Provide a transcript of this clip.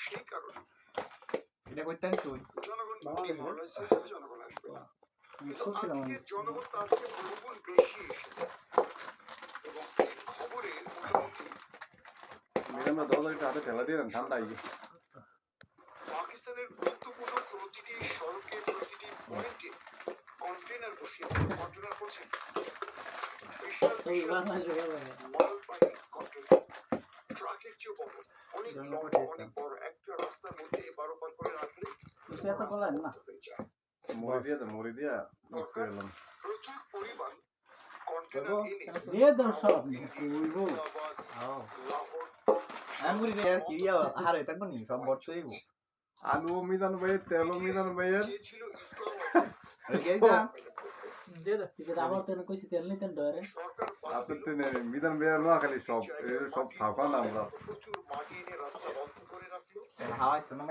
সেই কারণে এটা করতেন তুই জনগণ বাংলাদেশে? ডিমোরালাইজ হয়ে যাবে, জনগণ আসবে না। কিন্তু শুনছিলাম আজকে আমি। জনগণ তার থেকে বহুগুণ বেশি এসেছে এবং এই খবরে মোটামুটি মিরামরা 10,000 হাতে ঠেলা দিয়ে ঠান্ডা আই পাকিস্তানের গুরুত্বপূর্ণ প্রতিটি সড়কে প্রতিটি পয়েন্টে কন্টেনার বসিয়ে কন্টেনার করছে বিশাল ওই বিশাল বাংলাদেশে গেল না। মালবাহী কন্টেনার ট্রাকের চেয়েও বড়, অনেক জনগণ লম্বা, পাঠিয়েছে। অনেক বড়। একটা রাস্তার মধ্যে এপার ওপার করে রাখলে কিছু একটা বলেন না। রাস্তা হয়ে যায়। মরি দিয়া মিক্স করে এলাম প্রচুর পরিমাণ কন্টেনার দেবো? এনে দিয়ে দাও সব। ইসলামাবাদ, আও লাহোর, আমি মুড়ি দে কি হারে থাকবো নি সব বর্ত হইব আলু মিজান ভাই তেল মিজান ভাইয়ের চেয়েছিল ইসলামাবাদ এই যা দিয়ে দাও। ঠিক আছে, আবার তেন কইছি তেল নিতেন ডরে। সরকার আপনার তেনে মিজান ভাইয়ের লোয়া খালি সব সব খাওয়া না আমরা প্রচুর মাটি এনে রাস্তা বন্ধ করে রাখলো। হাওয়াই তো না